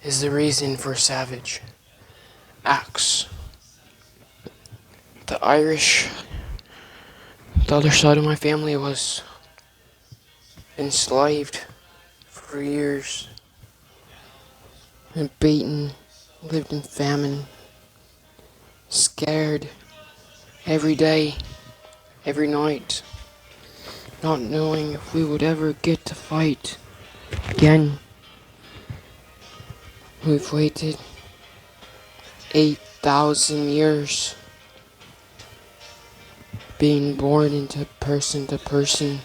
is the reason for savage acts. The Irish, the other side of my family, was enslaved for years and beaten, lived in famine, scared every day, every night, not knowing if we would ever get to fight again. We've waited 8,000 years being born into person to person.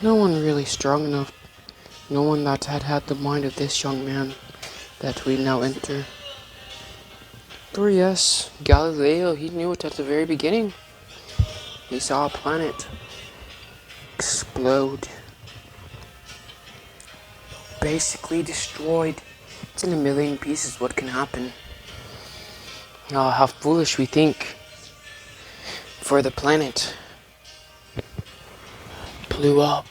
No one really strong enough, no one that had the mind of this young man that we now enter. For yes, Galileo, he knew it at the very beginning. He saw a planet explode, basically destroyed. It's in a million pieces. What can happen? Oh, how foolish we think. For the planet blew up.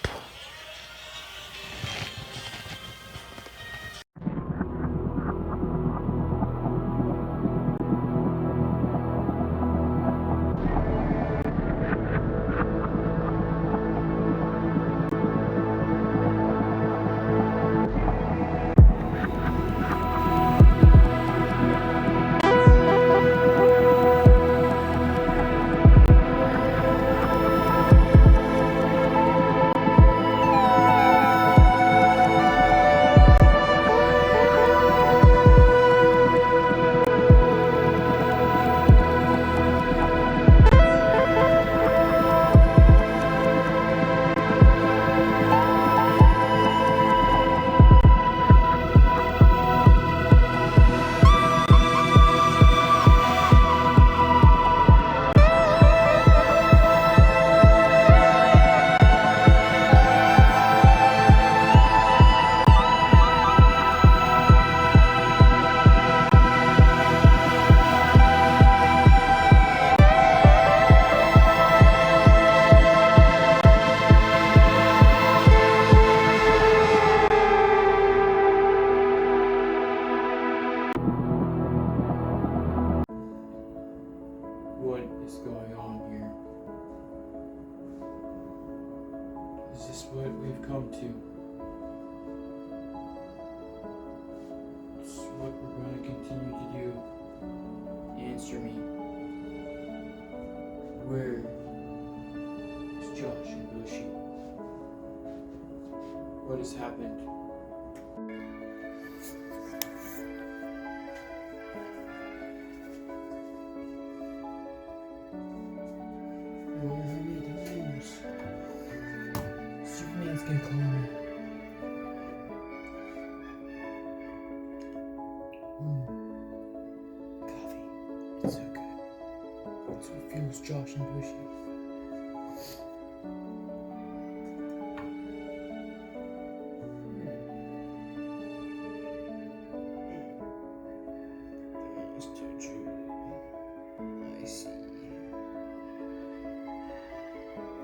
What is going on here? Is this what we've come to? It's what we're going to continue to do. Answer me. Where is Josh and Bushi? What has happened? How many times? Superman's gonna call me. Coffee. It's so good. That's what fuels Josh and Bushi. I see.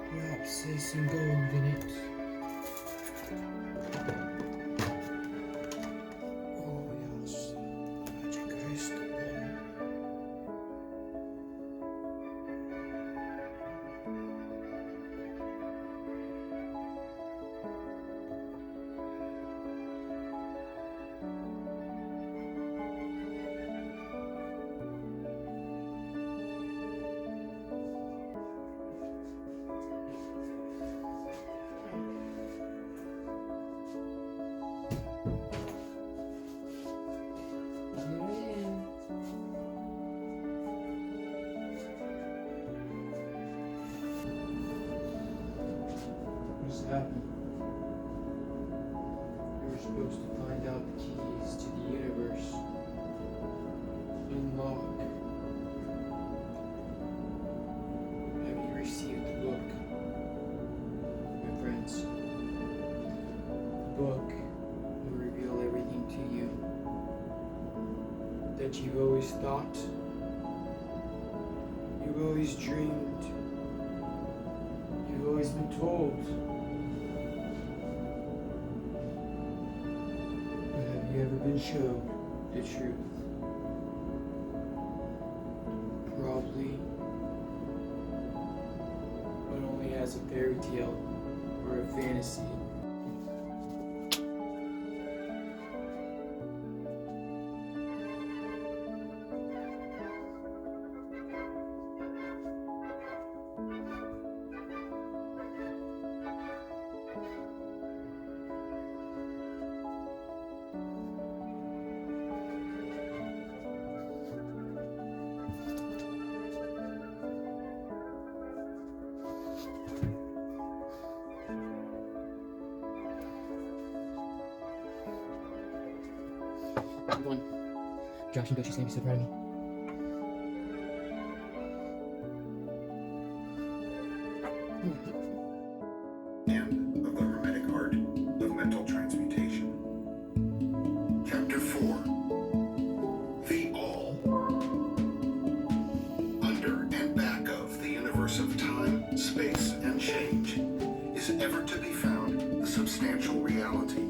Perhaps there's some gold in it. Oh yes, magic crystal. Happened. You were supposed to find out the keys to the universe. Unlock. Have you received the book, my friends? The book will reveal everything to you that you've always thought, you've always dreamed, you've always been told. Have you never been shown the truth. Probably, but only as a fairy tale or a fantasy. Everyone, Josh and Doshi Sammy so proud of me. And of the Hermetic Art of Mental Transmutation. Chapter 4. The All. Under and back of the universe of time, space, and change is ever to be found the substantial reality,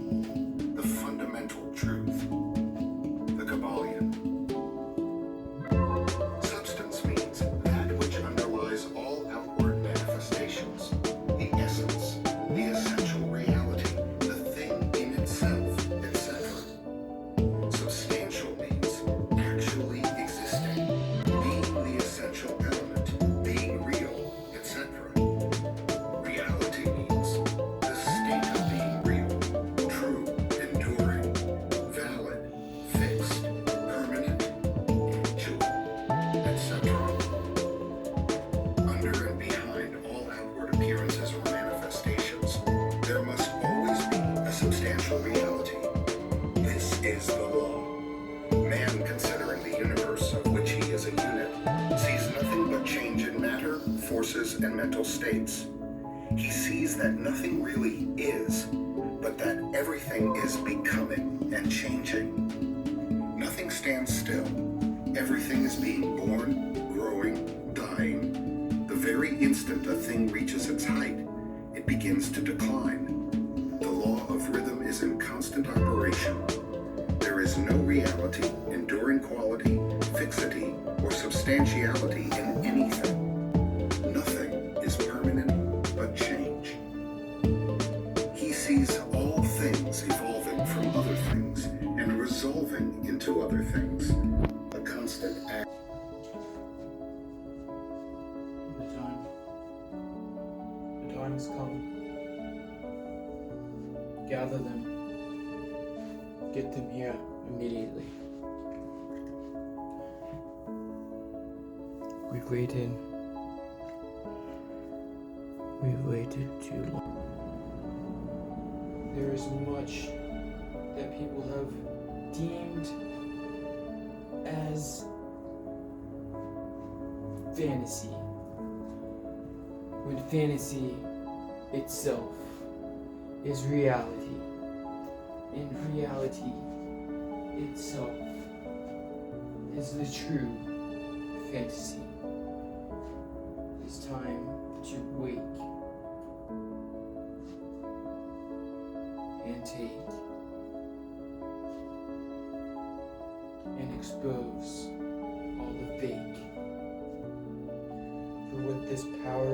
the fundamental truth, the Kabbalion. Substance means that which underlies all outward manifestations, the essence, the essential reality, the thing in itself, etc. Substantial means actually existing, being the essential element, being real, etc. Reality means the state of being real, true, enduring, valid, fixed, permanent, actual, etc. Under and behind all outward appearances or manifestations, there must always be a substantial reality. This is the law. Man, considering the universe of which he is a unit, sees nothing but change in matter, forces, and mental states. He sees that nothing really is, but that everything is becoming and changing. Nothing stands still. Everything is being born, growing, dying. The very instant a thing reaches its height, it begins to decline. The law of rhythm is in constant operation. There is no reality, enduring quality, fixity, or substantiality in anything. Nothing is permanent but change. He sees all things evolving from other things and resolving into other things. A constant act. The time has come. Gather them. Get them here immediately. We've waited. We've waited too long. There is much that people have deemed as fantasy, when fantasy itself is reality. And reality itself is the true fantasy. It's time to wake and take and expose all the fake. For with this power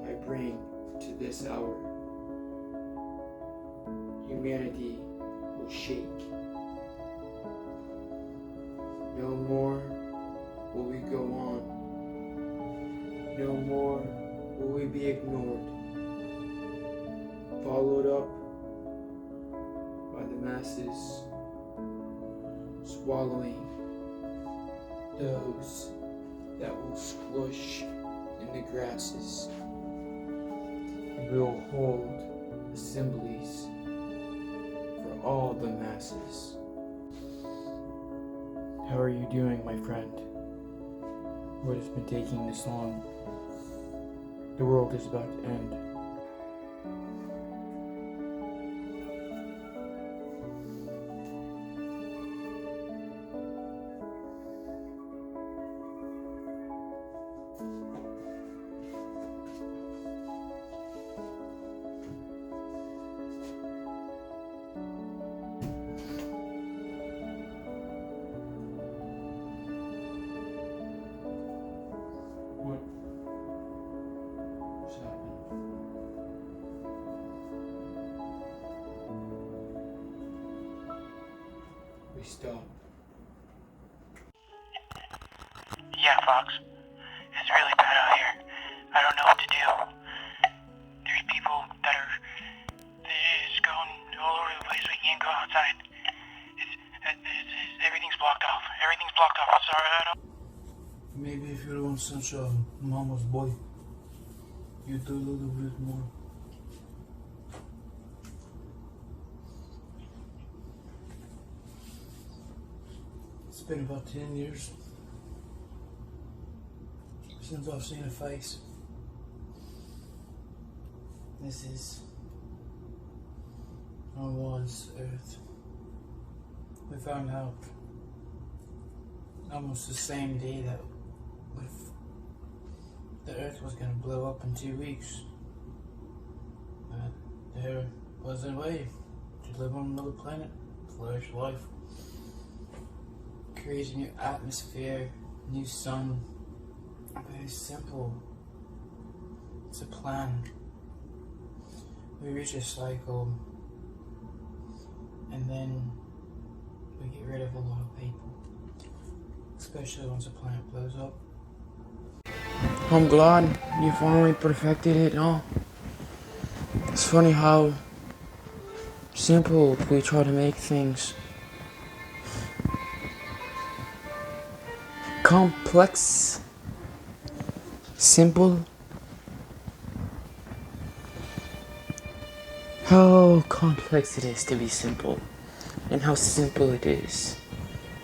I bring to this hour, humanity will shake. No more will we go on. No more will we be ignored, followed up by the masses, swallowing those that will squish in the grasses. And we will hold assemblies for all the masses. How are you doing, my friend? What has been taking this long? The world is about to end. we stop. Yeah, Fox. It's really bad out here. I don't know what to do. There's people that are just going all over the place. We can't go outside. Everything's blocked off. Everything's blocked off. I'm sorry, I don't. Maybe if you weren't such a mama's boy, you'd do a little bit more. It's been about 10 years since I've seen a face. This is or was Earth. We found out almost the same day that the Earth was gonna blow up in 2 weeks. There was a way to live on another planet, flourish life, create a new atmosphere, new sun. Very simple. It's a plan. We reach a cycle, and then we get rid of a lot of people, especially once a planet blows up. I'm glad you finally perfected it all. It's funny how simple we try to make things. Complex. Simple. How complex it is to be simple, and how simple it is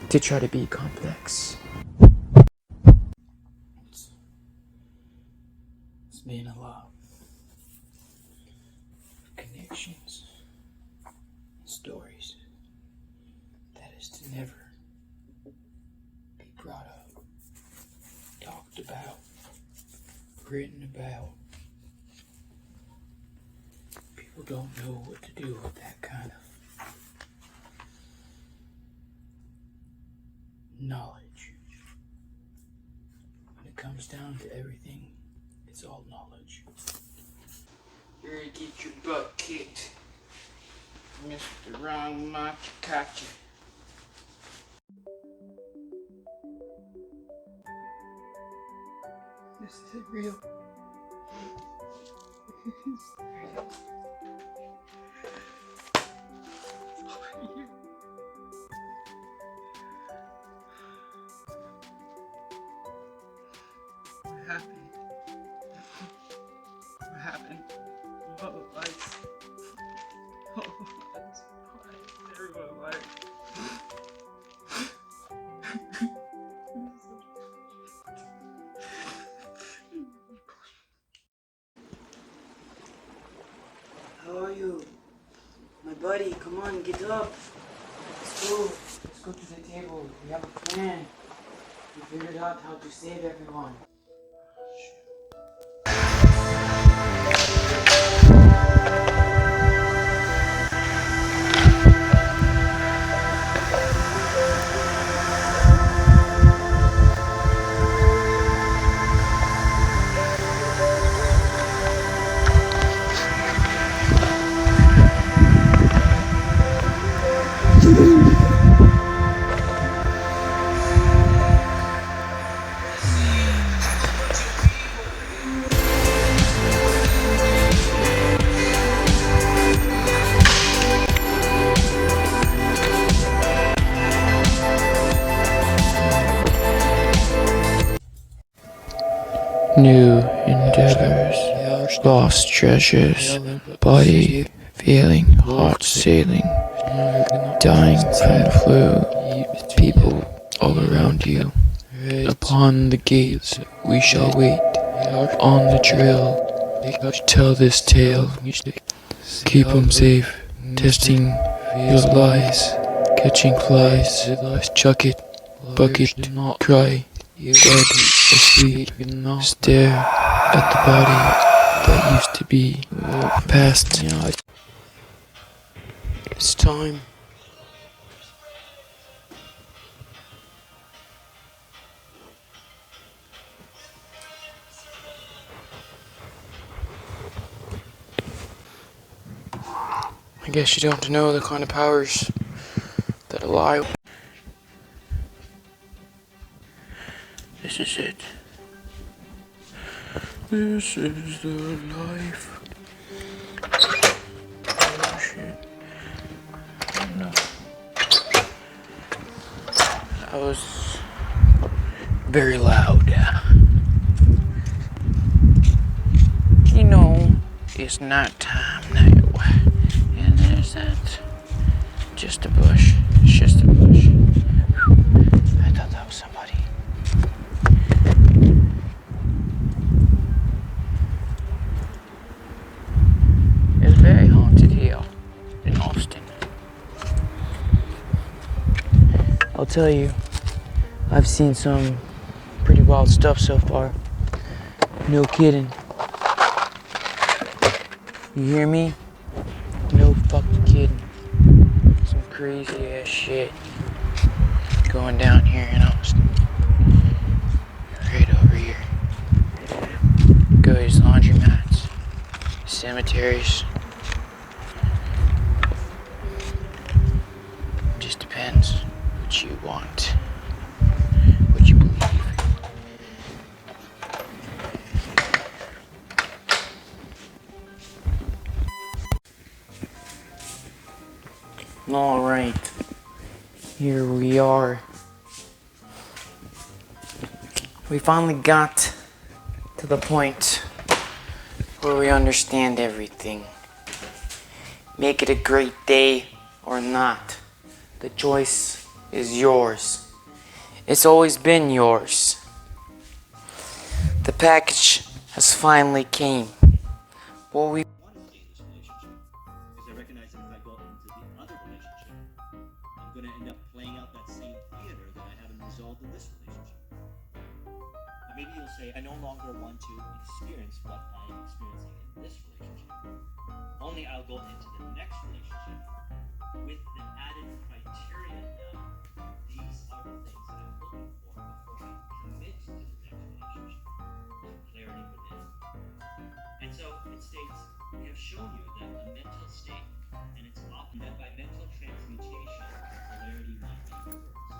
to try to be complex. It's been a lot of connections, stories that is to never be brought up, talked about, written about. People don't know what to do with that kind of knowledge. When it comes down to everything, it's all knowledge. You're gonna get your butt kicked, Mr. Wrong Machikachi. This isn't real. What happened? What happened? Oh, lights. Oh, lights. Everyone lights. How are you? My buddy, come on, get up. Let's go. Let's go to the table. We have a plan. We figured out how to save everyone. New endeavors, lost treasures, body feeling, heart sailing, dying from the flu, people all around you. Upon the gates we shall wait, on the trail, tell this tale, keep 'em safe, testing your lies, catching flies, chuck it, bucket, cry, dead, asleep, stare at the body that used to be past. It's time. I guess you don't know the kind of powers that lie This is it. This is the life. Oh shit. No. That was very loud. You know, it's night time now. And there's that. Just a bush. It's just a bush. Whew. I thought that was somebody. It's very haunted here in Austin. I'll tell you, I've seen some pretty wild stuff so far. No kidding. You hear me? No fucking kidding. Some crazy ass shit going down here in Austin. Right over here. Goes laundromats, cemeteries. Just depends what you want, what you believe. All right, here we are. We finally got to the point where we understand everything. Make it a great day or not. The choice is yours. It's always been yours. The package has finally came. What we want to stay in this relationship because I recognize that if I go into the other relationship, I'm going to end up playing out that same theater that I haven't resolved in this relationship. And maybe you'll say, I no longer want to experience what I'm experiencing in this relationship. Only I'll go into the next relationship with the added criteria now. These are the things that I'm looking for before I commit to the next relationship. Clarity within. And so it states, we have shown you that a mental state and its opposite, that by mental transmutation, polarity might be reversed.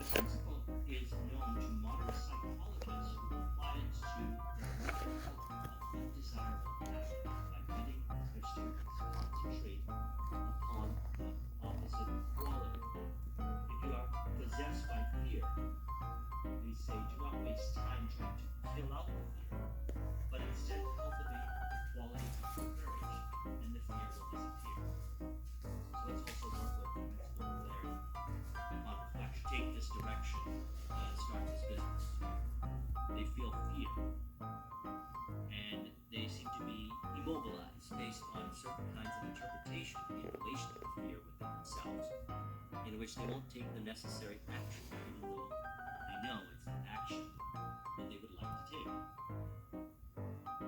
The principle is known to modern psychologists who apply it to the removal of undesirable passion by getting their students to concentrate upon the opposite quality. If you are possessed by fear, they say do not waste time trying to kill out the fear, but instead cultivate the quality of courage, and the fear will disappear. So let's also work with the principle of polarity. On reflection, take this direction and start this business. They feel fear, and they seem to be immobilized based on certain kinds of interpretation in relation to fear within themselves, in which they won't take the necessary action, even though they know it's an action that they would like to take.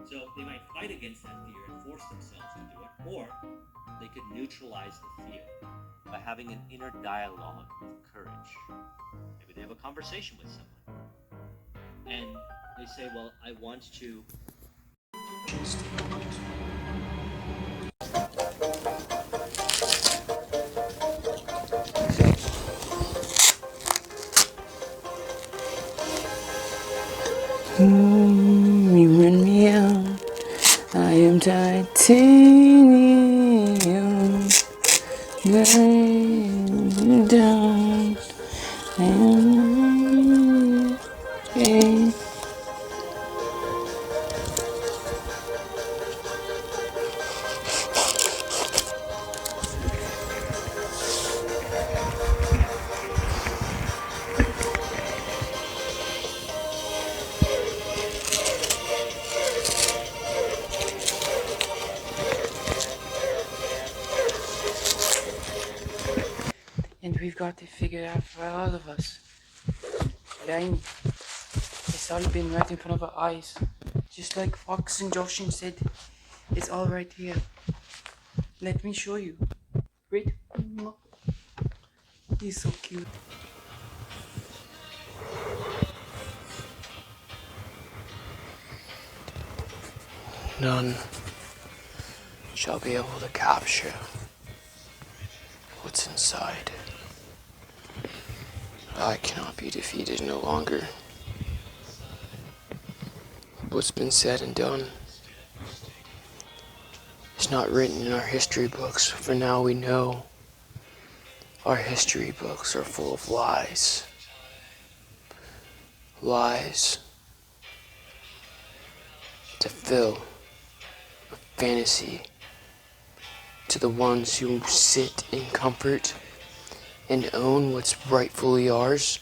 So they might fight against that fear and force themselves to do it, or they could neutralize the fear by having an inner dialogue with courage. Maybe they have a conversation with someone, and they say, well, I want to You and me out. I am titanium. Laying down. And we've got to figure it out for all of us. Blind. It's all been right in front of our eyes. Just like Fox and Joshin said, it's all right here. Let me show you. Wait. He's so cute. None shall be able to capture what's inside I cannot be defeated no longer. What's been said and done is not written in our history books, for now we know our history books are full of lies. Lies to fill a fantasy to the ones who sit in comfort and own what's rightfully ours.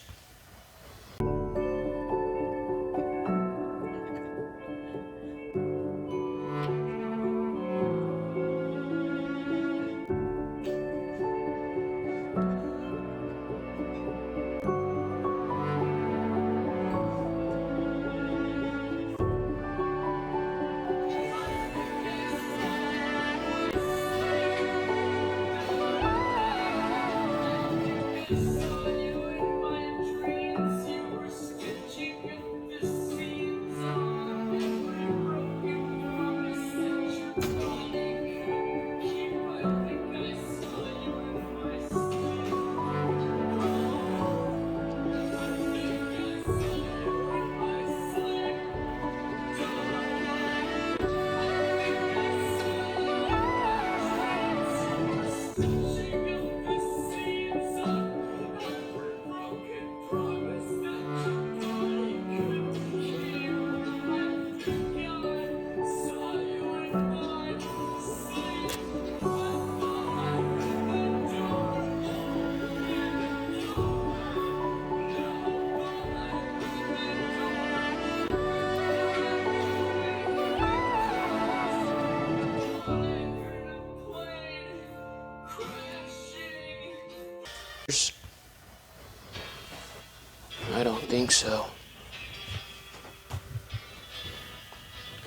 I don't think so.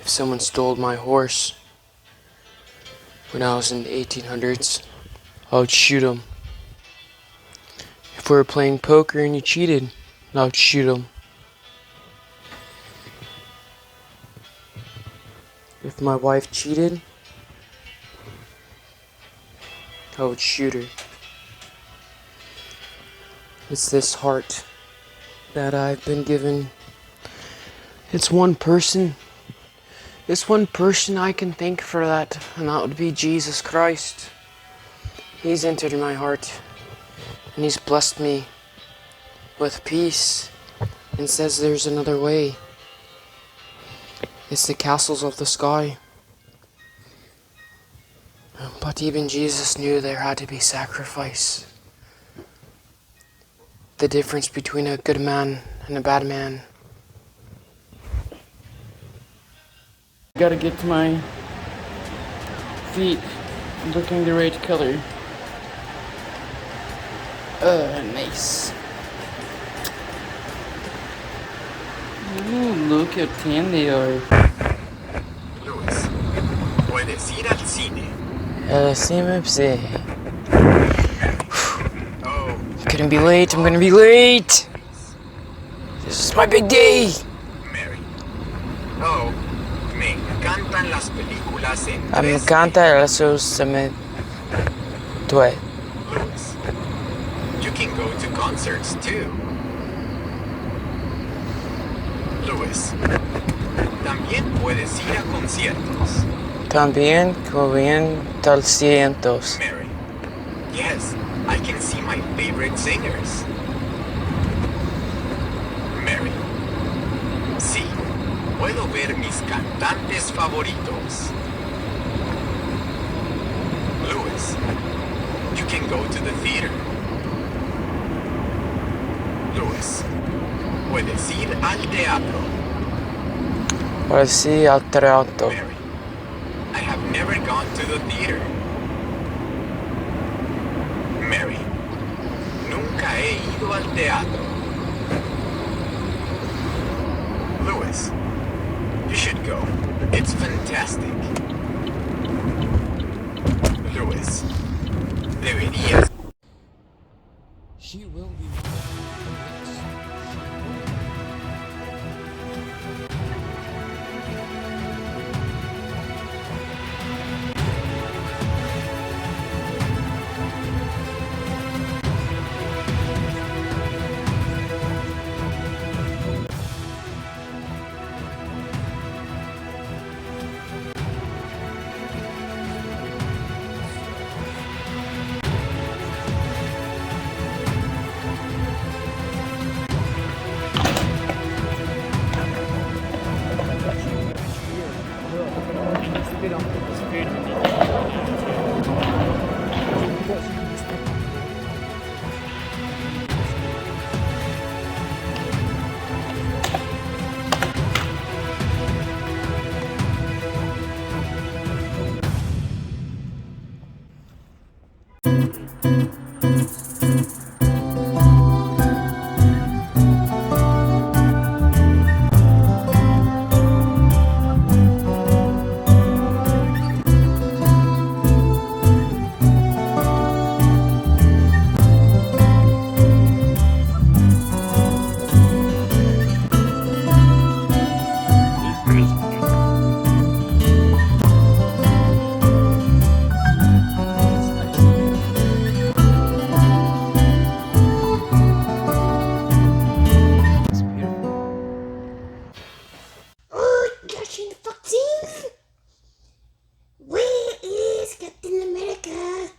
If someone stole my horse when I was in the 1800s, I would shoot him. If we were playing poker and you cheated, I would shoot him. If my wife cheated, I would shoot her. It's this heart that I've been given. It's one person. It's one person I can thank for that, and that would be Jesus Christ. He's entered my heart, and He's blessed me with peace, and says there's another way. It's the castles of the sky. But even Jesus knew there had to be sacrifice. The difference between a good man and a bad man. Gotta get to my feet looking the right color. Nice. Ooh, look how tan they are. Luis, puedes ir al cine. Oh, Couldn't be late, I'm gonna be late! This is my big day! Mary. Oh, me encantan las películas en Me 3D. encanta eso se me duele. Luis, you can go to concerts too. Luis, también puedes ir a conciertos. También Korean talcientos. Mary, yes, I can see my favorite singers. Mary, sí, puedo ver mis cantantes favoritos. Luis, you can go to the theater. Luis, puedes ir al teatro. Ahora sí, al teatro. Mary, I have never gone to the theater. Mary, nunca he ido al teatro. Luis, you should go. It's fantastic. Luis, deberías. She will be. Oh, Josh and Foxy! Where is Captain America?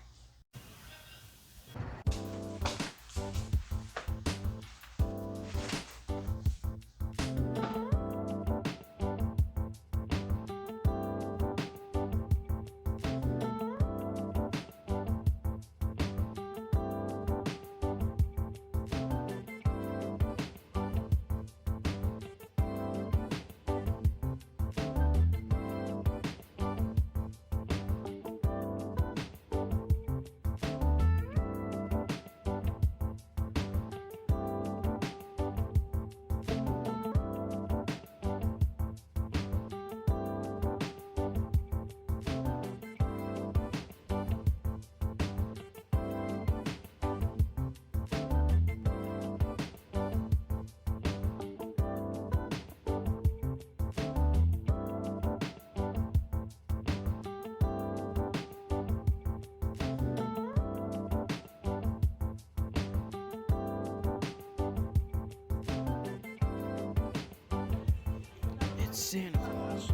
It's Santa Claus.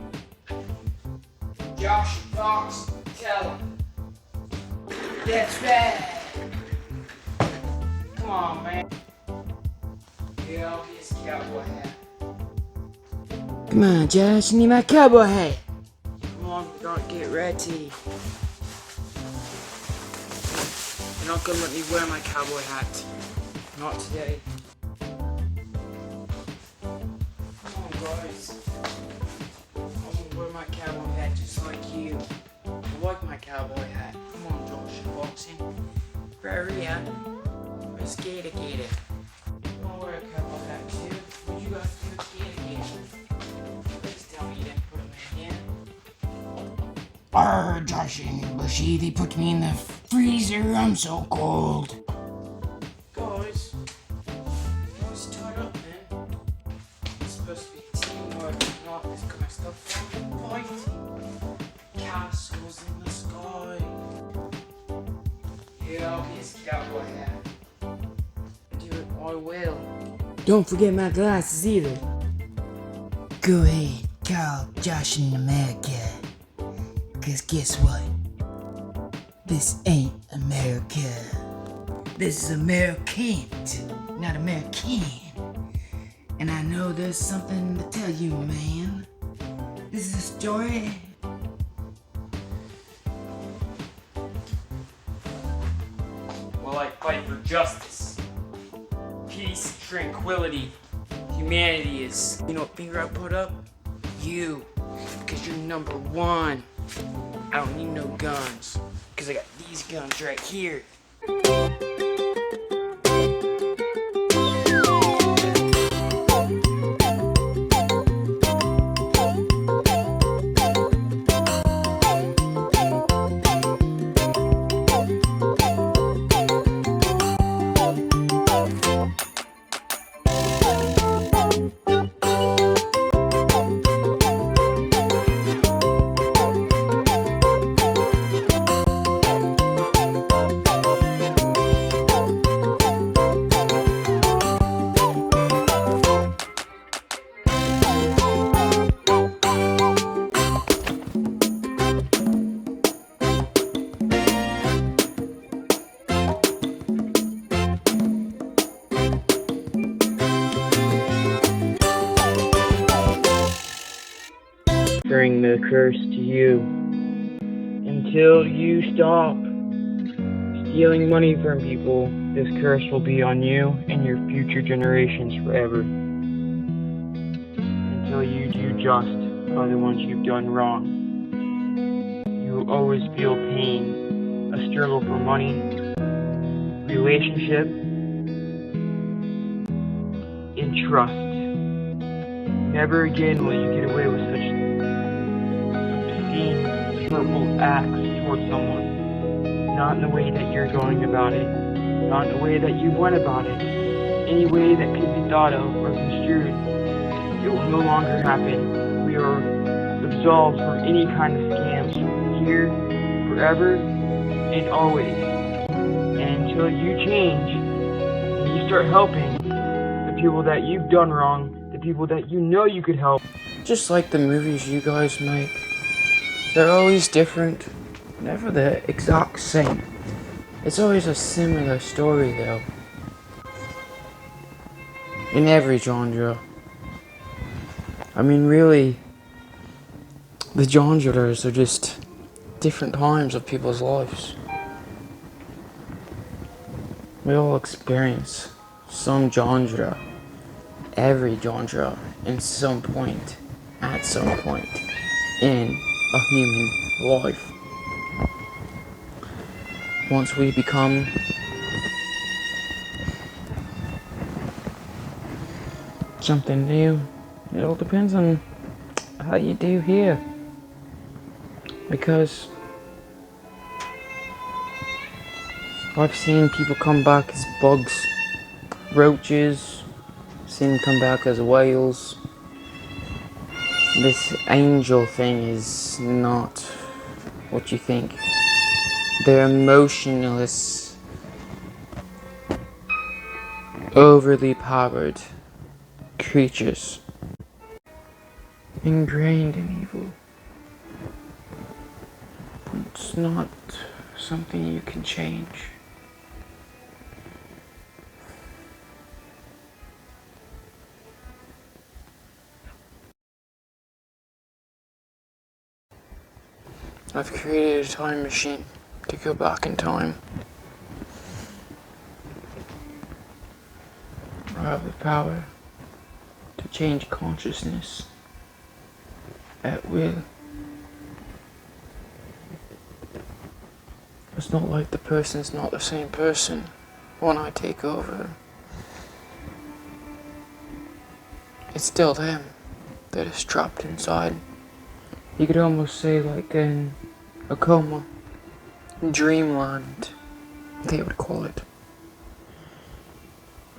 Josh Fox, tell him. That's right. Come on, man. Yeah, I'll be his cowboy hat. Come on, Josh, I need my cowboy hat. Come on, we gotta get ready. You're not gonna let me wear my cowboy hat. Not today. Come on, guys. I'm gonna wear my cowboy hat just like you. I like my cowboy hat. Come on, Josh and Foxy. Hurry up. Let's get it. I wanna wear a cowboy hat too. What you guys do? Get it. Please tell me you didn't put them in here. Arr, Josh and Bushy, they put me in the freezer. I'm so cold. Guys, let's tie up then. It's supposed to be teamwork, not this kind of stuff. Fighting. Castles in the sky. Yeah, I'll be his cowboy hat. Do it, I will. Don't forget my glasses either. Go ahead, call Josh in America. Cause guess what? This ain't America. This is American, not American. And I know there's something to tell you, man. This is a story. Well, I fight for justice, peace, tranquility. Humanity is. You know what finger I put up? You. Because you're number one. I don't need no guns. Because I got these guns right here. Bring the curse to you until you stop stealing money from people. This curse will be on you and your future generations forever until you do just by the ones you've done wrong. You will always feel pain, a struggle for money, relationship, and trust. Never again will you get away with such obscene, hurtful acts towards someone. Not in the way that you're going about it, not in the way that you went about it. Any way that could be thought of or construed, it will no longer happen. We are absolved from any kind of scams here, forever, and always. And until you change, and you start helping the people that you've done wrong, the people that you know you could help. Just like the movies you guys make, they're always different, never the exact same. It's always a similar story though. In every genre. I mean, really, the genres are just different times of people's lives. We all experience some genre, every genre, in some point, at some point, in a human life. Once we become something new, it all depends on how you do here. Because I've seen people come back as bugs, roaches, seen them come back as whales. This angel thing is not what you think. They're emotionless, overly powered creatures, ingrained in evil. It's not something you can change. I've created a time machine to go back in time. I have the power to change consciousness at will. It's not like the person's not the same person when I take over. It's still them that is trapped inside. You could almost say like in a coma, dreamland, they would call it.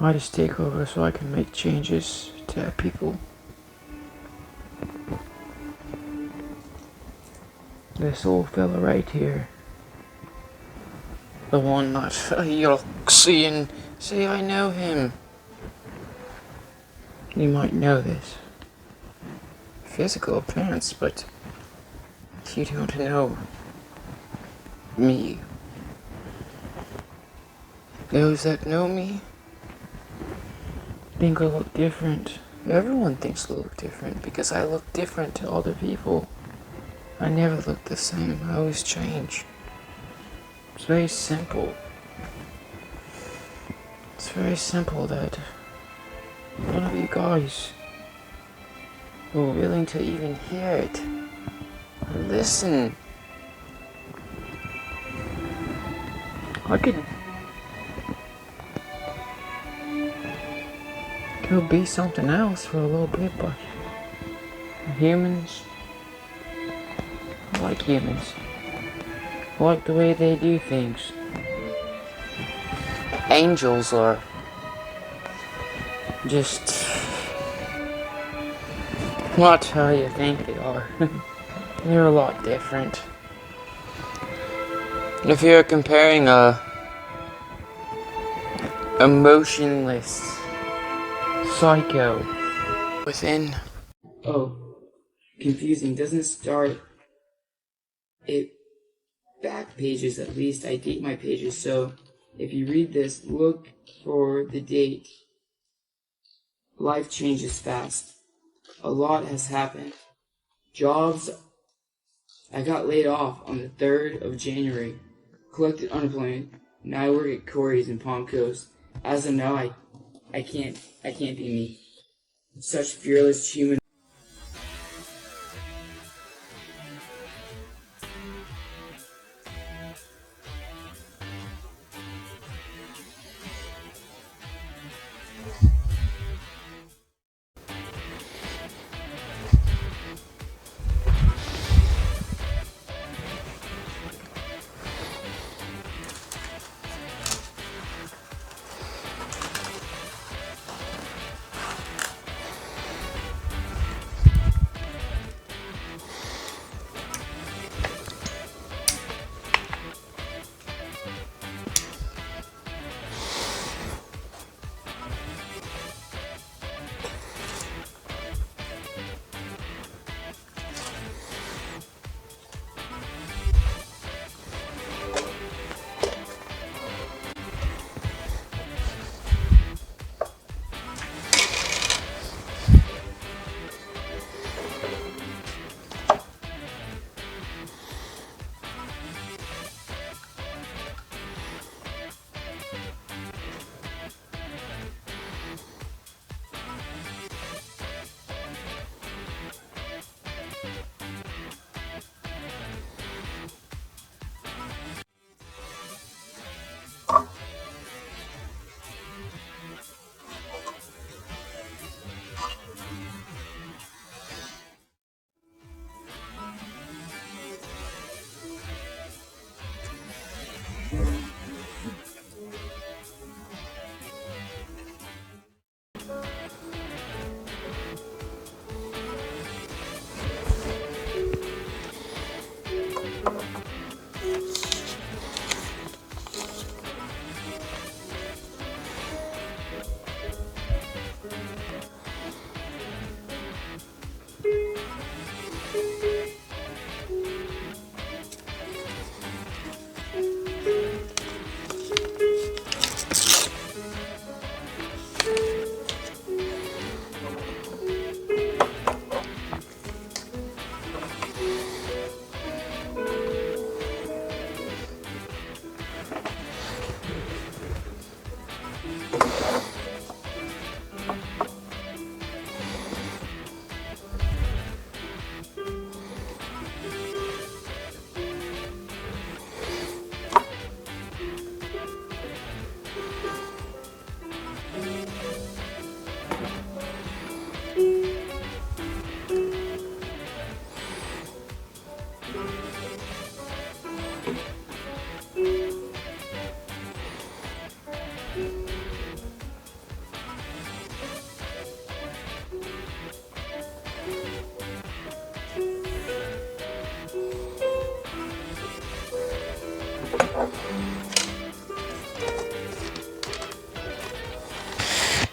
I just take over so I can make changes to people. This old fella right here, the one that you'll see and say, I know him. You might know this physical appearance, but you don't know me. Those that know me think I look different. Everyone thinks I look different because I look different to other people. I never look the same. I always change. It's very simple. It's very simple that none of you guys were willing to even hear it. Listen. I could go be something else for a little bit, but humans, I like humans. I like the way they do things. Angels are just not how you think they are. They're a lot different. If you're comparing a emotionless psycho within. Oh, confusing. Doesn't start it back pages at least. I date my pages, so if you read this, look for the date. Life changes fast. A lot has happened. Jobs. I got laid off on the 3rd of January. Collected unemployment. Now I work at Corey's in Palm Coast. As of now, I can't be me. Such fearless human.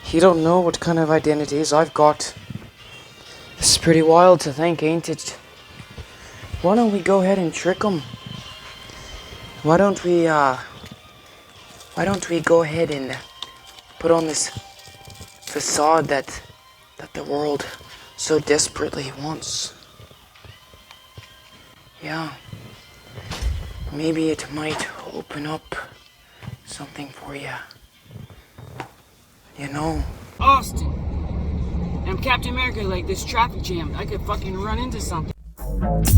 You don't know what kind of identities I've got. It's pretty wild to think, ain't it? Why don't we go ahead and trick them? Why don't we go ahead and put on this facade that the world so desperately wants? Yeah. Maybe it might open up something for you. You know. Austin, I'm Captain America, like this traffic jam. I could fucking run into something. There's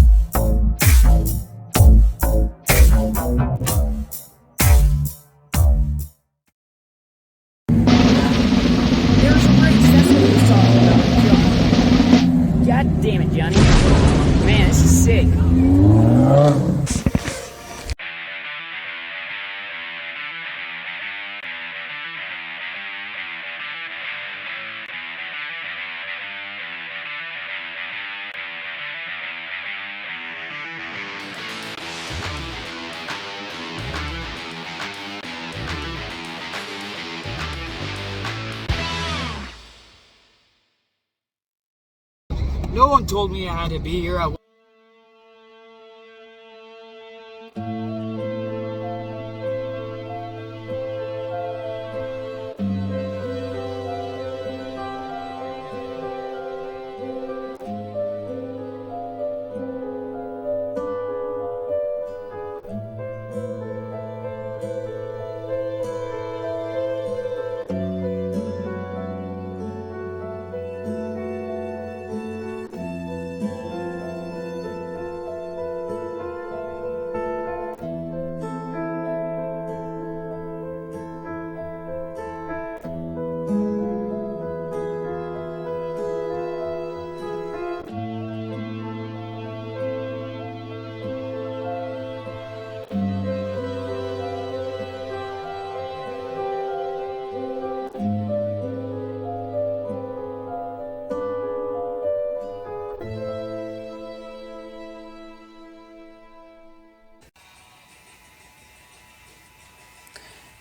a race, that's what he's talking about, Johnny. God damn it, Johnny. Man, this is sick. No one told me I had to be here.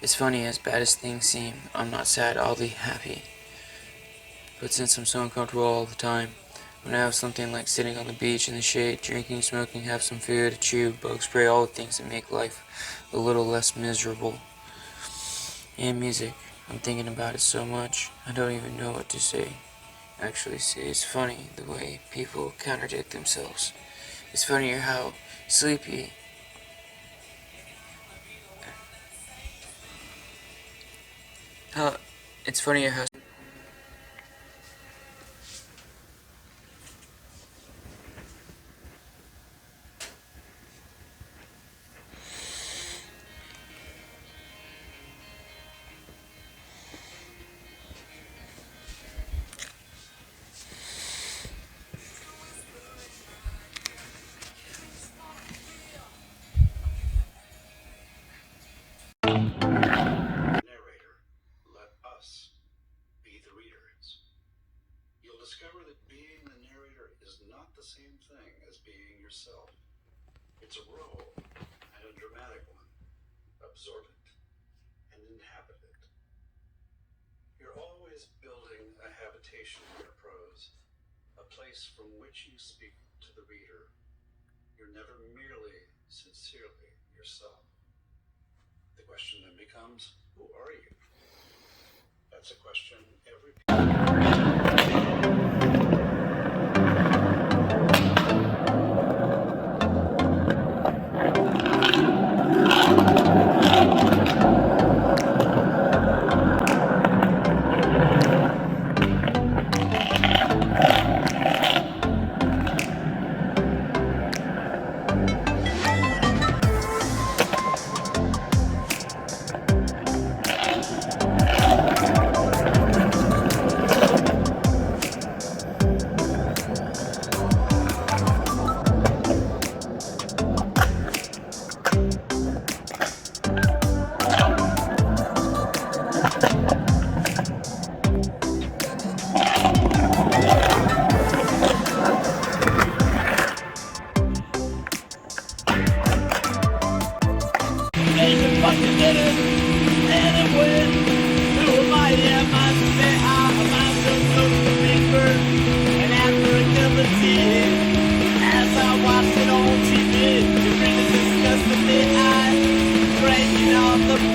It's funny, as bad as things seem, I'm not sad, oddly happy. But since I'm so uncomfortable all the time, when I have something like sitting on the beach in the shade, drinking, smoking, have some food, a chew, bug spray, all the things that make life a little less miserable. And music, I'm thinking about it so much, I don't even know what to say. Actually, see, it's funny the way people contradict themselves. It's funnier how sleepy it's funnier how Narrator, let us be the readers. You'll discover that being the narrator is not the same thing as being yourself. It's a role, and a dramatic one. Absorb it and inhabit it. You're always building a habitation in your prose, a place from which you speak to the reader. You're never merely sincerely yourself. The question then becomes, who are you? That's a question every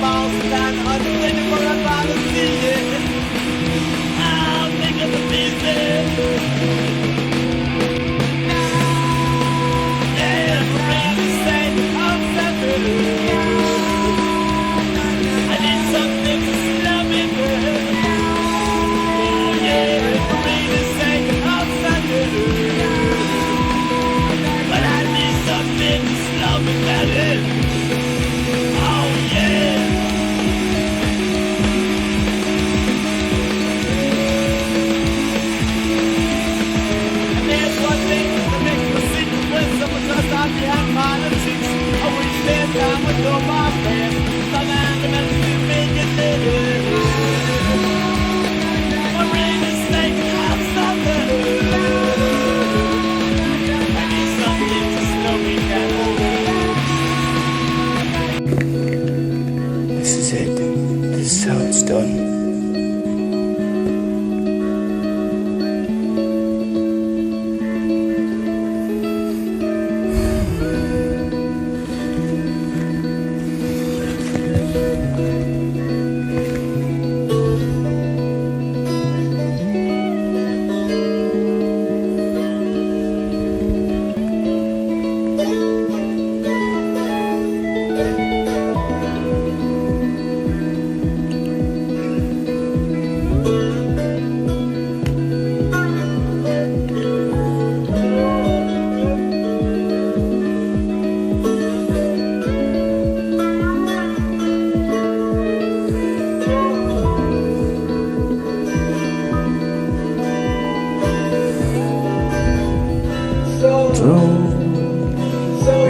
falls down, I'm waiting for a bottle of tea. I'll think of the pieces. Yeah, around the same, I'm separate. I need something to slow me down. Oh yeah, for me to say I'm separate. But I need something to slow me down. Oh yeah. There's one thing that makes me sick when someone does not behind politics. I wish that I would know my best. But I'm the man to make it better. I'm ready to say I'm something. I need something to slow me down. This is it. This is how it's done.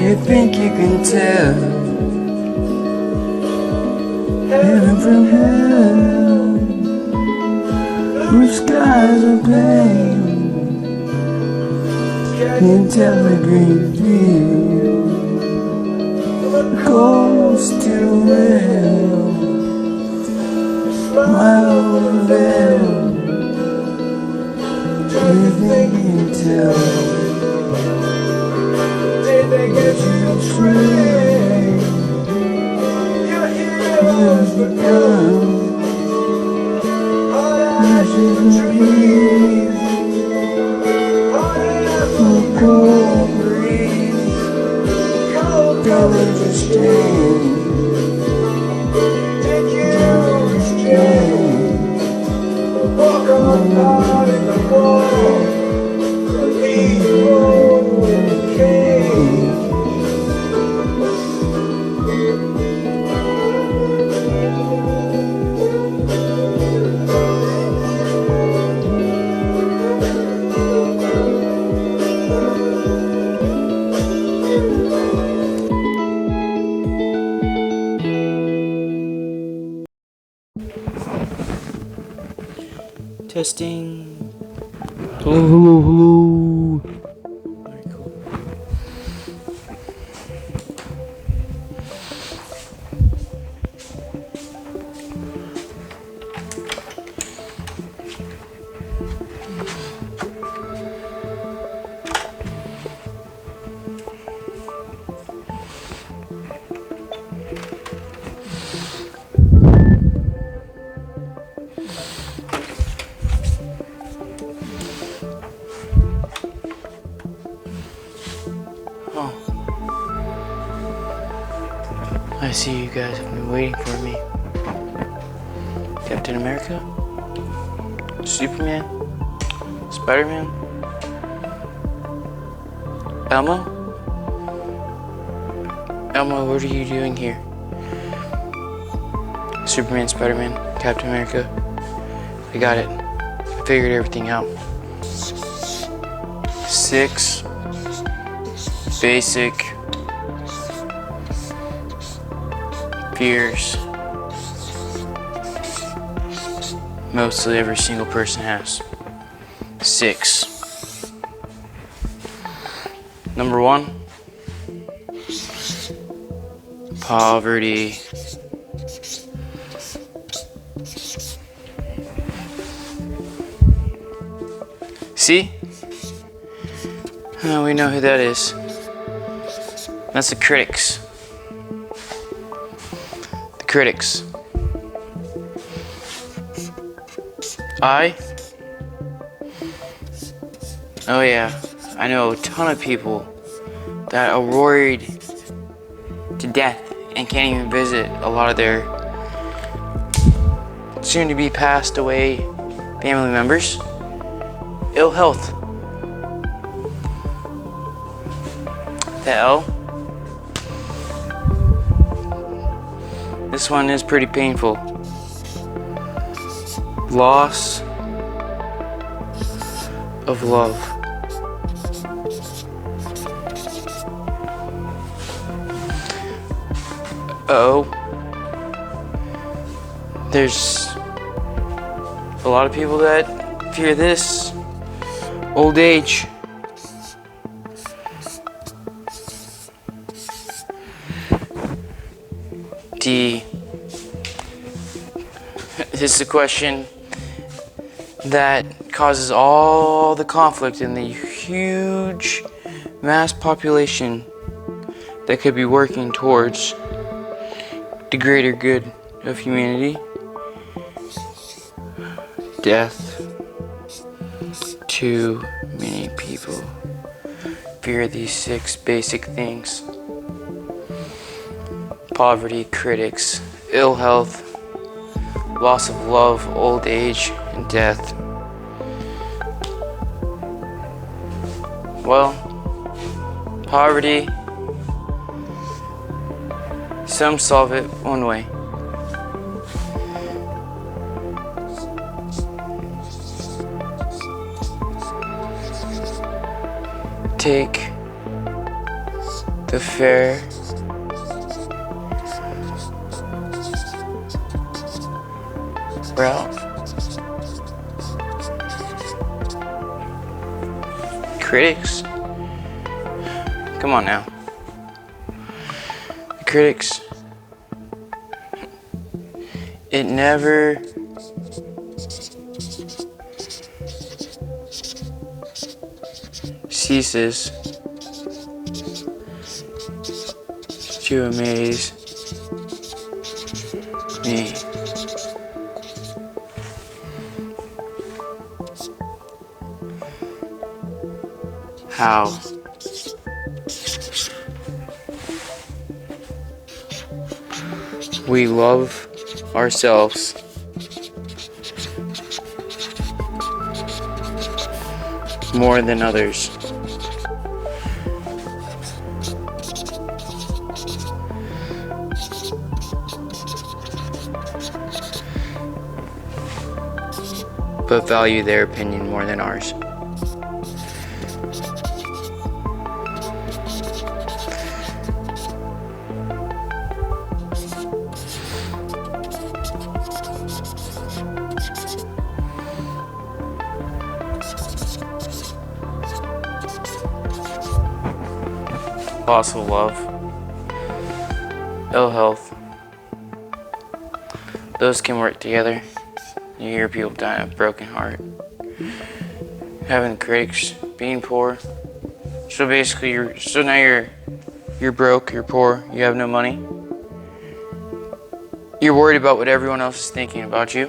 You think you can tell heaven from hell? Blue skies are pale. Can you tell the green field? The cold still well. Smile on the veil. Do you think you can tell? They get you straight. Your heroes become ashes and trees. The cold breeze, colors are stained. Take your exchange. Walk on out in the wall. Leave the road with the cane. Testing. Oh, hello, hello. Very cool. Oh. I see you guys have been waiting for me. Captain America? Superman? Spider-Man? Elmo? Elmo, what are you doing here? Superman, Spider-Man, Captain America. I got it. I figured everything out. 6 basic fears mostly every single person has. 6. Number 1, poverty. See? We know who that is. That's the critics. The critics. Oh yeah, I know a ton of people that are worried to death and can't even visit a lot of their soon to be passed away family members. Ill health. The L. This one is pretty painful. Loss of love. O. There's a lot of people that fear this. Old age. D. This is a question that causes all the conflict in the huge mass population that could be working towards the greater good of humanity. Death. Too many people fear these 6 basic things. Poverty, critics, ill health, loss of love, old age, and death. Well, poverty, some solve it one way. Take the fair route. Critics? Come on now. The critics. It never ceases to amaze me. How we love ourselves more than others. But value their opinion more than ours. Loss of love, ill health, those can work together. You hear people dying of a broken heart, having critics, being poor. So basically, now you're broke, you're poor, you have no money. You're worried about what everyone else is thinking about you,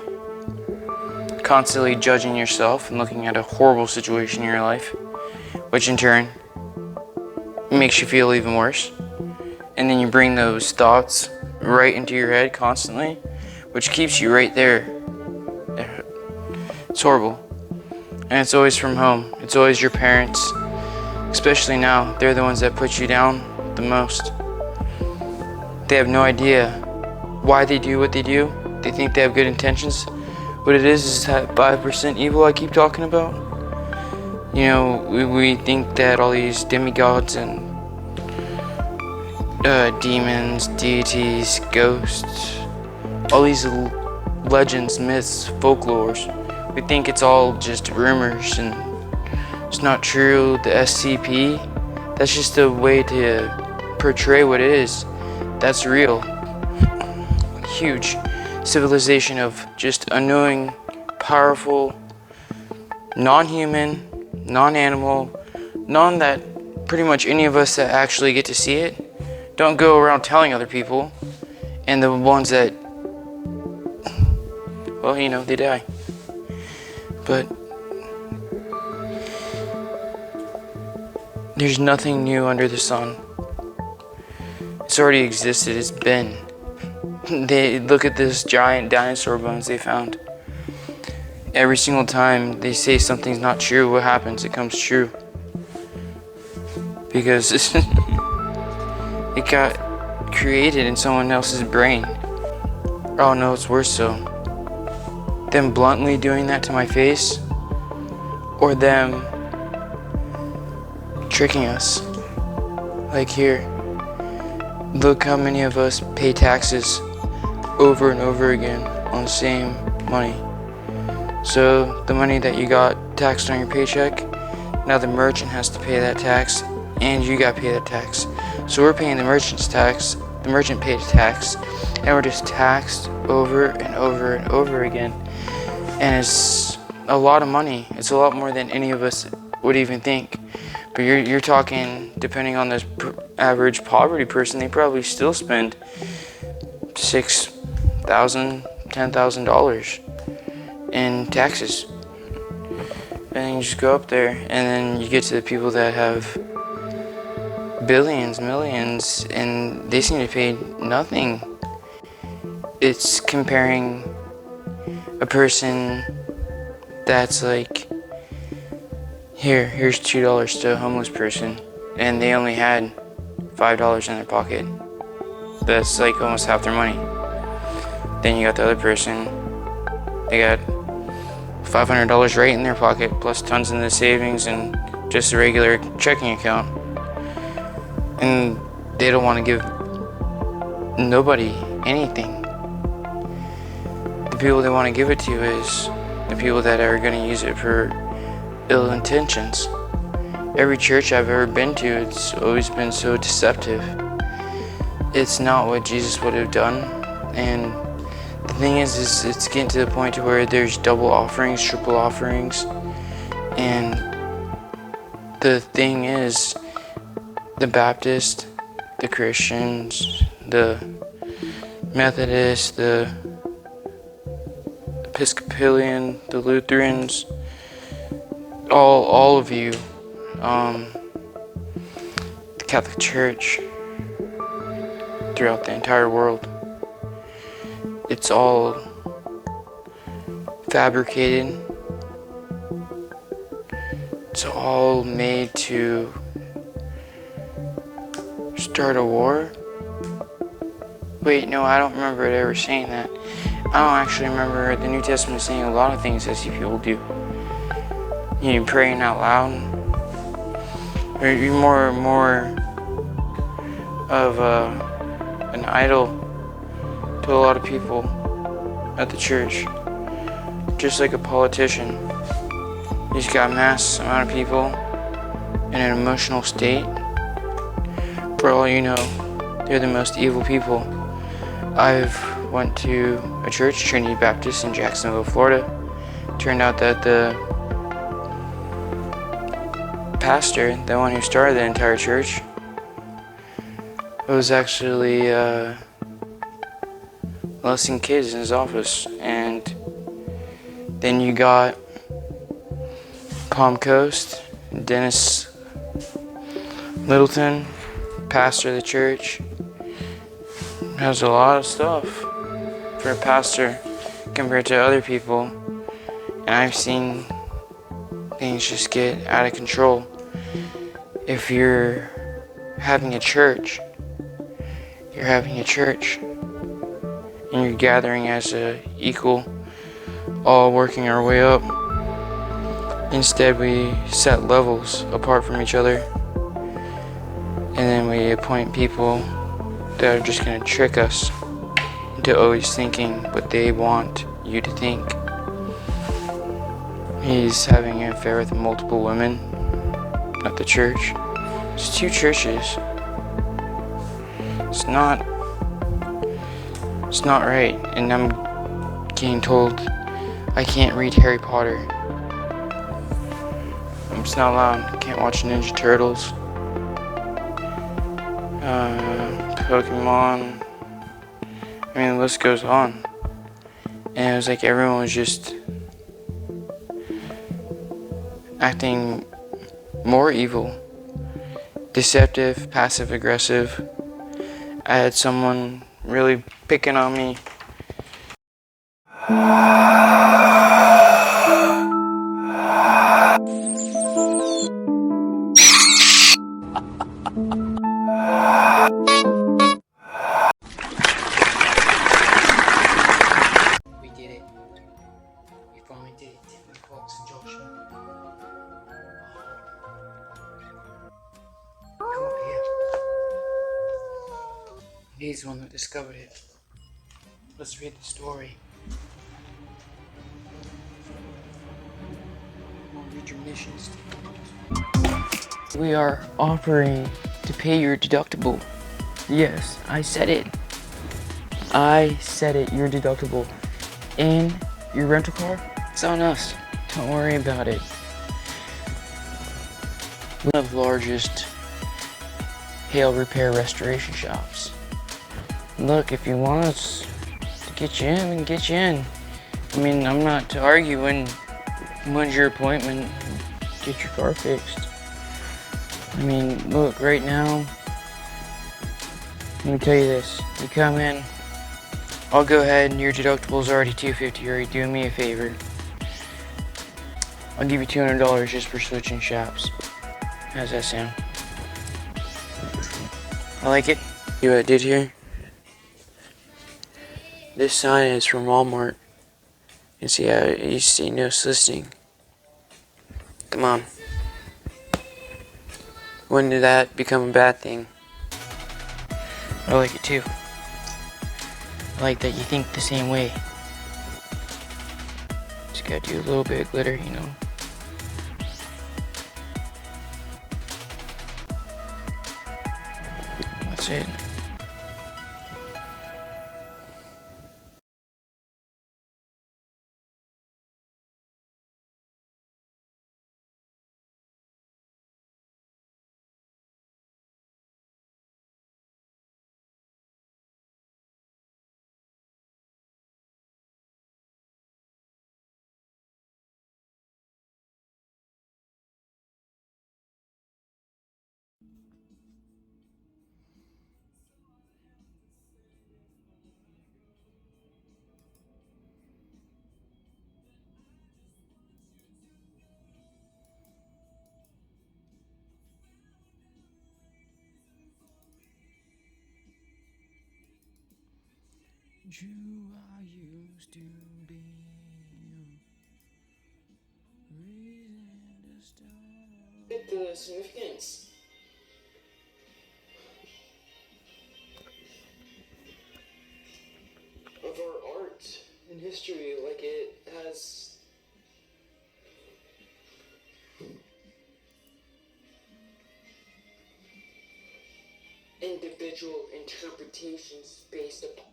constantly judging yourself and looking at a horrible situation in your life, which in turn makes you feel even worse. And then you bring those thoughts right into your head constantly, which keeps you right there. It's horrible. And it's always from home. It's always your parents. Especially now, they're the ones that put you down the most. They have no idea why they do what they do. They think they have good intentions. What it is that 5% evil I keep talking about. You know, we think that all these demigods and demons, deities, ghosts, all these legends, myths, folklores, we think it's all just rumors and it's not true. The SCP, that's just a way to portray what it is. That's real. Huge civilization of just unknowing, powerful, non-human, non-animal, none that pretty much any of us that actually get to see it don't go around telling other people. And the ones that, well, you know, they die. But there's nothing new under the sun. It's already existed, it's been. They look at this giant dinosaur bones they found. Every single time they say something's not true, what happens? It comes true. Because it got created in someone else's brain. Oh no, it's worse so. Them bluntly doing that to my face, or them tricking us. Like here, look how many of us pay taxes over and over again on the same money. So the money that you got taxed on your paycheck, now the merchant has to pay that tax, and you got to pay that tax. So we're paying the merchant's tax, the merchant paid tax, and we're just taxed over and over and over again. And it's a lot of money. It's a lot more than any of us would even think. But you're talking, depending on this average poverty person, they probably still spend $6,000, $10,000 in taxes. And you just go up there, and then you get to the people that have billions, millions, and they seem to pay nothing. It's comparing a person that's like, here's $2 to a homeless person, and they only had $5 in their pocket. That's like almost half their money. Then you got the other person, they got $500 right in their pocket, plus tons in the savings and just a regular checking account. And they don't want to give nobody anything. The people they want to give it to is the people that are going to use it for ill intentions. Every church I've ever been to, it's always been so deceptive. It's not what Jesus would have done. And the thing is it's getting to the point to where there's double offerings, triple offerings. And the thing is, the Baptist, the Christians, the Methodists, the Episcopalian, the Lutherans, all of you, the Catholic Church, throughout the entire world, it's all fabricated. It's all made to start a war? Wait, no, I don't remember it ever saying that. I don't actually remember the New Testament saying a lot of things that people do. You know, praying out loud. Or you're more of an idol to a lot of people at the church. Just like a politician. You just got a mass amount of people in an emotional state. For all you know, they're the most evil people. I've went to a church, Trinity Baptist in Jacksonville, Florida. Turned out that the pastor, the one who started the entire church, was actually molesting kids in his office. And then you got Palm Coast, Dennis Littleton, pastor of the church, has a lot of stuff for a pastor compared to other people. And I've seen things just get out of control. If you're having a church, and you're gathering as a equal, all working our way up. Instead, we set levels apart from each other, and then we appoint people that are just going to trick us into always thinking what they want you to think. He's having an affair with multiple women at the church. It's 2 churches. It's not right. And I'm getting told I can't read Harry Potter. It's not allowed. I can't watch Ninja Turtles, Pokemon, I mean, the list goes on. And it was like everyone was just acting more evil, deceptive, passive aggressive. I had someone really picking on me. We did it. We finally did it, Tiffany Fox and Joshua. Come up here. He's the one that discovered it. Let's read the story. Come on, read your missions. We are offering to pay your deductible. Yes, I said it. I said it, your deductible. And your rental car, it's on us. Don't worry about it. One of the largest hail repair restoration shops. Look, if you want us to get you in, we can get you in. I mean, I'm not to argue when's your appointment, get your car fixed. I mean, look, right now, let me tell you this. You come in, I'll go ahead and your deductible's already $250. You're already doing me a favor. I'll give you $200 just for switching shops. How's that sound? I like it. See what I did here? This sign is from Walmart. You see how you see no soliciting. Come on. When did that become a bad thing? I like it too. I like that you think the same way. Just gotta do a little bit of glitter, you know. That's it. You I used to be. Look at the significance of our art and history, like it has individual interpretations based upon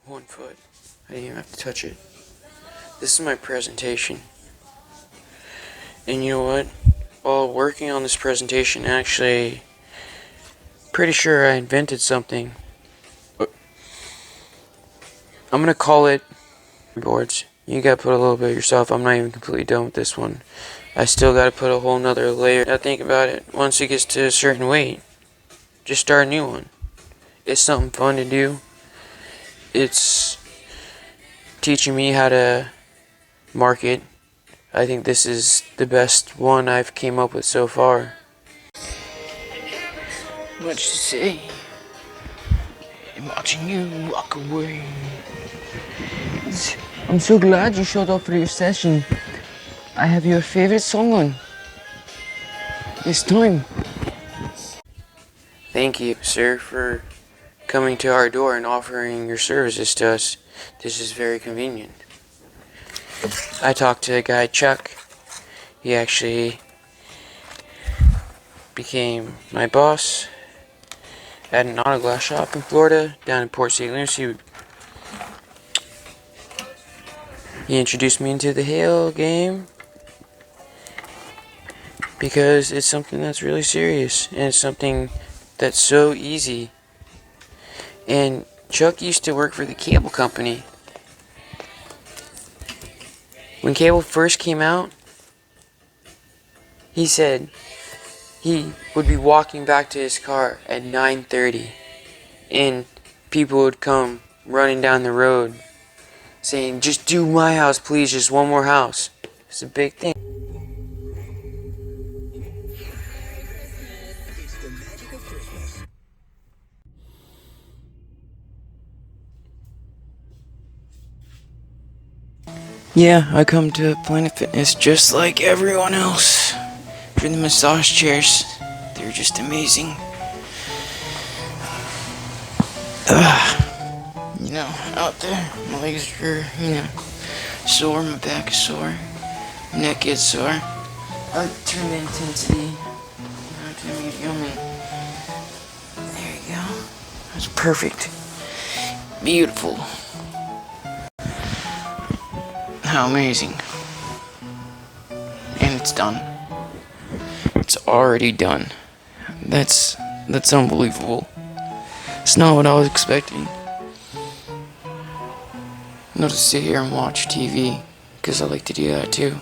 1 foot. I didn't even have to touch it. This is my presentation. And you know what? While working on this presentation, actually, pretty sure I invented something. I'm gonna call it boards. You gotta put a little bit yourself. I'm not even completely done with this one. I still gotta put a whole nother layer. Now think about it. Once it gets to a certain weight, just start a new one. It's something fun to do. It's teaching me how to market. I think this is the best one I've came up with so far. Much to say. I'm watching you walk away. I'm so glad you showed up for your session. I have your favorite song on. This time. Thank you, sir, for coming to our door and offering your services to us. This is very convenient. I talked to the guy, Chuck. He actually became my boss at an auto glass shop in Florida, down in Port St. Lucie. He introduced me into the Halo game because it's something that's really serious, and it's something that's so easy. And Chuck used to work for the cable company. When cable first came out, he said he would be walking back to his car at 9:30, and people would come running down the road saying, "Just do my house, please, just one more house." It's a big thing. Yeah, I come to Planet Fitness just like everyone else. For the massage chairs, they're just amazing. You know, out there, my legs are, sore, my back is sore, my neck gets sore. I turn the intensity to medium, and there you go. That's perfect. Beautiful. How amazing. And it's done. It's already done. That's unbelievable. It's not what I was expecting. Not to sit here and watch TV, because I like to do that too.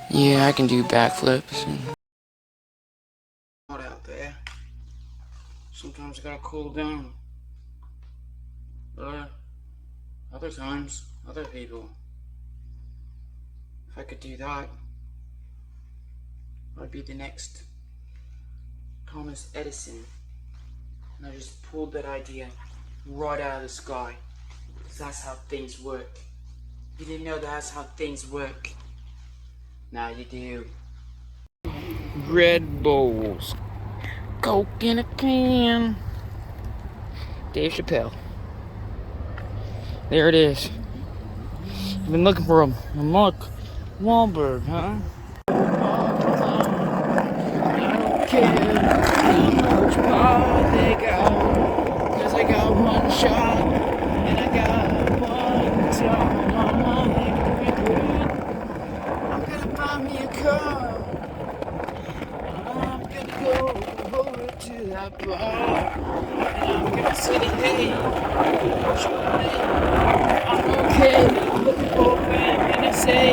Yeah, I can do backflips. Hot out there. Sometimes I gotta cool down. Other times, other people. If I could do that, I'd be the next Thomas Edison. And I just pulled that idea right out of the sky. Because that's how things work. You didn't know that's how things work. Now you do. Red Bulls. Coke in a can. Dave Chappelle. There it is. I've been looking for him. Mark Wahlberg, huh? I don't care how much power they got, 'cause I got one shot and I got one time on my head. I'm gonna buy me a car. I'm gonna go over to that bar, and I'm gonna say, hey, what's your name? I'm okay, looking for a man, and I say,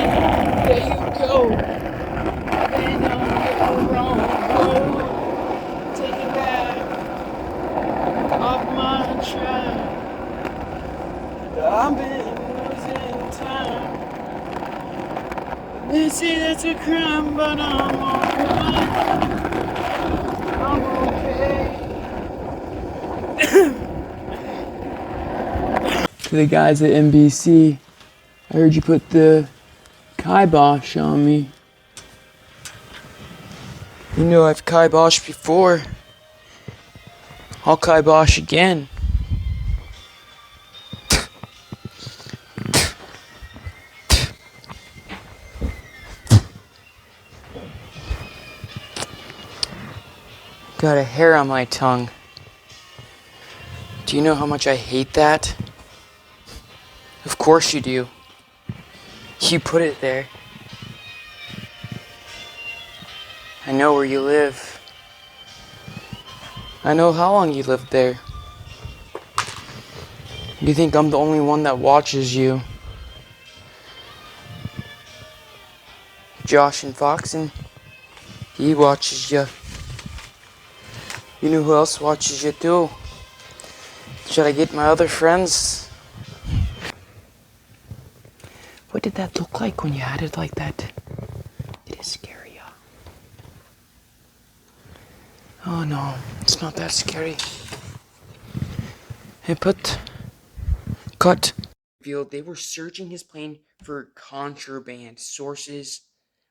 there you go. Then I'm the wrong road. Take it back off my track. I've been losing time. They say that's a crime, but I'm alright. I'm okay. To the guys at NBC, I heard you put the kibosh on me. You know I've kiboshed before. I'll kibosh again. Got a hair on my tongue. Do you know how much I hate that? Of course you do. You put it there. I know where you live. I know how long you lived there. You think I'm the only one that watches you. Josh and Foxen, he watches you. You know who else watches you too? Should I get my other friends? What did that look like when you had it like that? Did it scare you? Oh no, it's not that scary. Hey, cut. They were searching his plane for contraband. Sources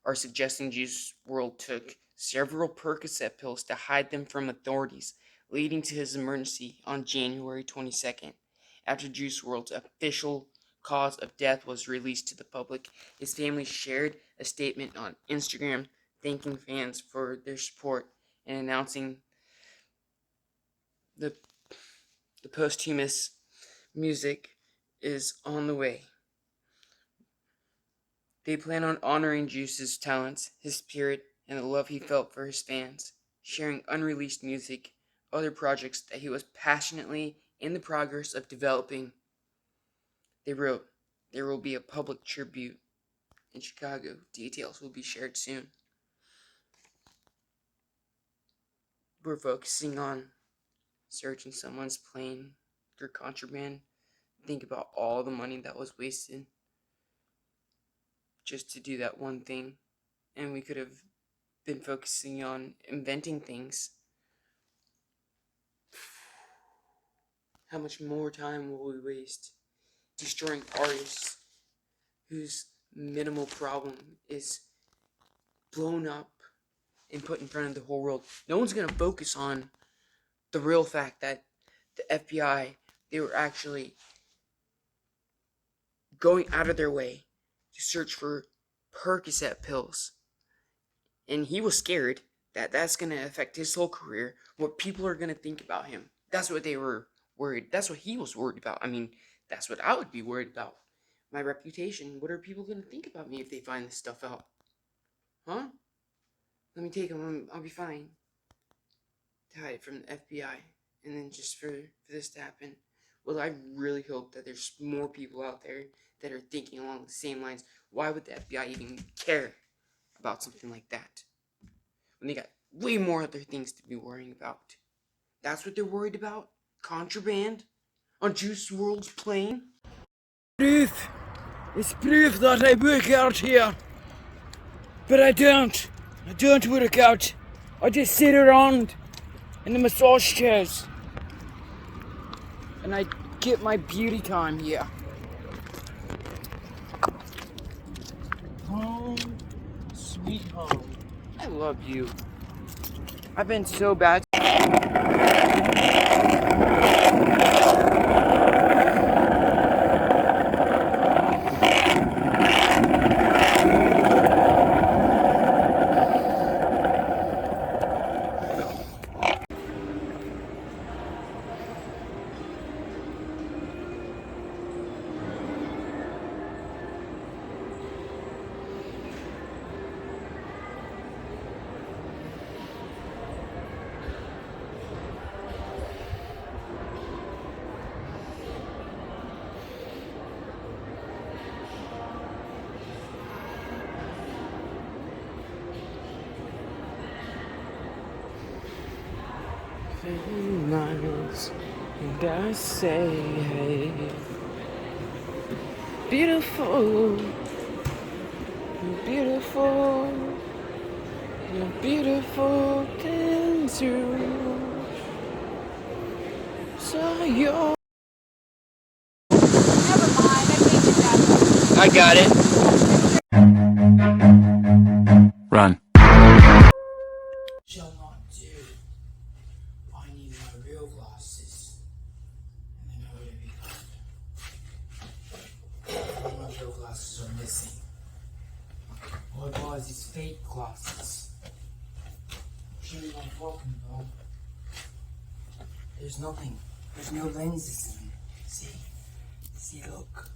are suggesting Juice WRLD took several Percocet pills to hide them from authorities, leading to his emergency on January 22nd. After Juice WRLD's official cause of death was released to the public, his family shared a statement on Instagram thanking fans for their support and announcing the posthumous music is on the way. They plan on honoring Juice's talents, his spirit, and the love he felt for his fans, sharing unreleased music, other projects that he was passionately in the progress of developing. They wrote, "There will be a public tribute in Chicago. Details will be shared soon." We're focusing on searching someone's plane for contraband. Think about all the money that was wasted just to do that one thing, and we could have been focusing on inventing things. How much more time will we waste destroying artists whose minimal problem is blown up and put in front of the whole world? No one's going to focus on the real fact that the FBI, they were actually going out of their way to search for Percocet pills. And he was scared that that's going to affect his whole career, what people are going to think about him. That's what they were worried. That's what he was worried about. I mean, that's what I would be worried about. My reputation. What are people going to think about me if they find this stuff out? Huh? Let me take him. I'll be fine. To hide from the FBI. And then just for this to happen. Well, I really hope that there's more people out there that are thinking along the same lines. Why would the FBI even care about something like that when they got way more other things to be worrying about? That's what they're worried about? Contraband on Juice WRLD's plane? It's proof that I work out here. But I don't work out. I just sit around in the massage chairs. And I get my beauty time here. Home, sweet home. I love you. I've been so bad. Miles, and I say, hey, beautiful, beautiful, you're beautiful things you. So you're. Never mind, I take it back. I got it. Run. Shall not do. I need my real glasses. And then I would be gone. All my real glasses are missing. All I got is these fake glasses. Show me my fucking bro. There's nothing. There's no lenses in it. See, look.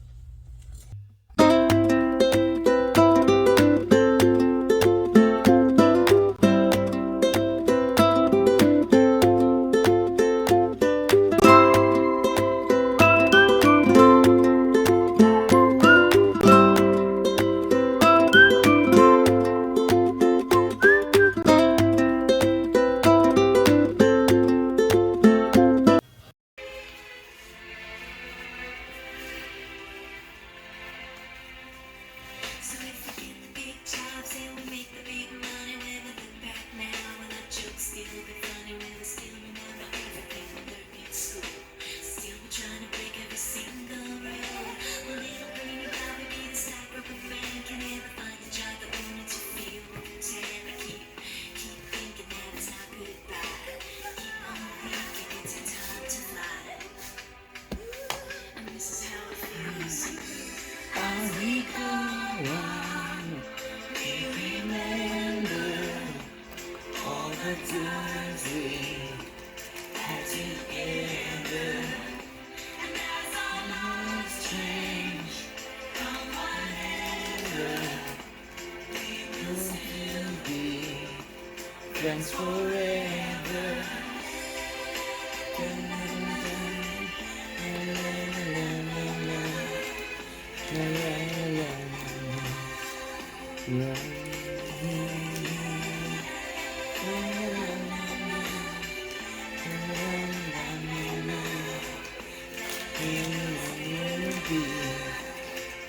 So if we get the big jobs and we make the big money, when we look back now and our jokes still be funny, when we still remember everything we learned in school. Still we're trying to break every single rule. Well, little green guy, we be the stockbroker man, can never find a job that wanted to feel content. I keep thinking that it's not goodbye. Keep on thinking it's a time to fly. And this is how it feels. As we go on, we remember all the times we had together. And as our Lives change from whatever, we will still be friends forever.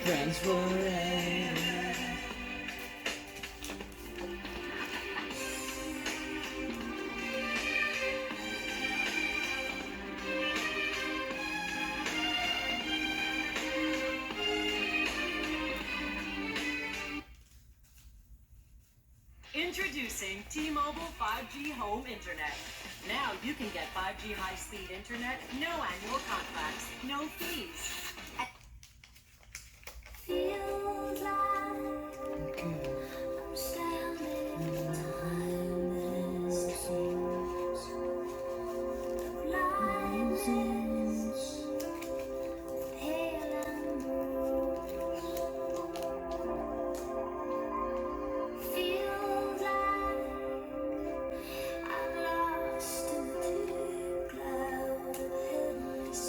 Friends forever. Introducing T-Mobile 5G Home Internet. Now you can get 5G high-speed internet, no annual contracts, no fees. feels like I'm standing in timeless lives is pale and bruised. Feels like I'm lost in a deep cloud of heaviness.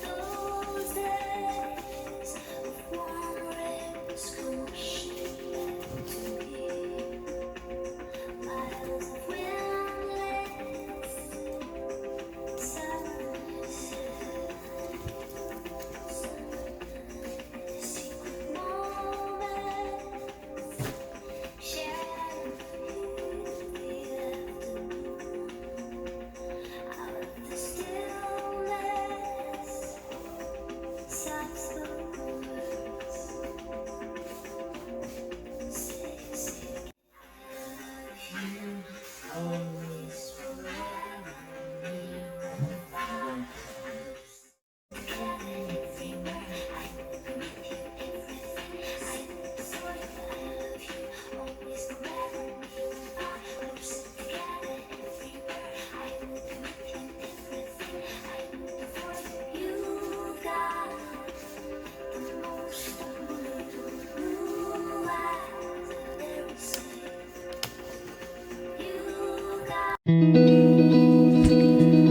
Those days of wandering, squishing into me, miles of windless sadness, secret moments shared with the afternoon, out of the stillness, soft-spoken words say Always forever.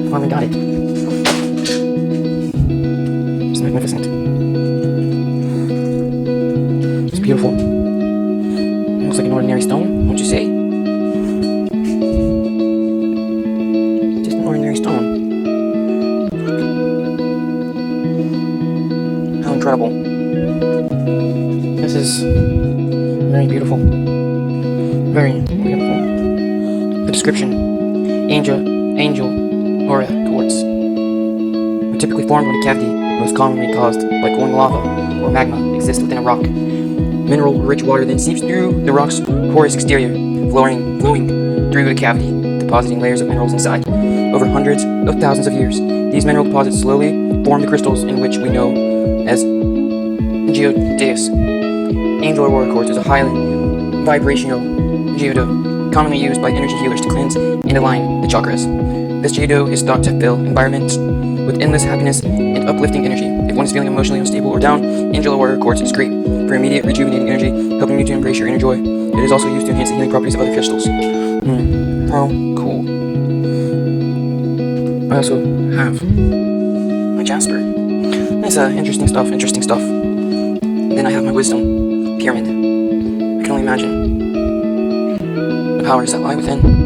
Finally got it. It's magnificent. It's beautiful. It looks like an ordinary stone, won't you say? Just an ordinary stone. How incredible. This is very beautiful. Very beautiful. The description. Angel Aura quartz are typically formed when a cavity, most commonly caused by cooling lava or magma, exists within a rock. Mineral-rich water then seeps through the rock's porous exterior, flowing through a cavity, depositing layers of minerals inside. Over hundreds of thousands of years, these mineral deposits slowly form the crystals in which we know as geodes. Angel Aurora Quartz is a highly vibrational geode, commonly used by energy healers to cleanse and align the chakras. This geode is thought to fill environments with endless happiness and uplifting energy. If one is feeling emotionally unstable or down, Angel Aurora Quartz is great for immediate rejuvenating energy, helping you to embrace your inner joy. It is also used to enhance the healing properties of other crystals. How cool. I also have my Jasper. It's interesting stuff. Then I have my Wisdom Pyramid. I can only imagine the powers that lie within.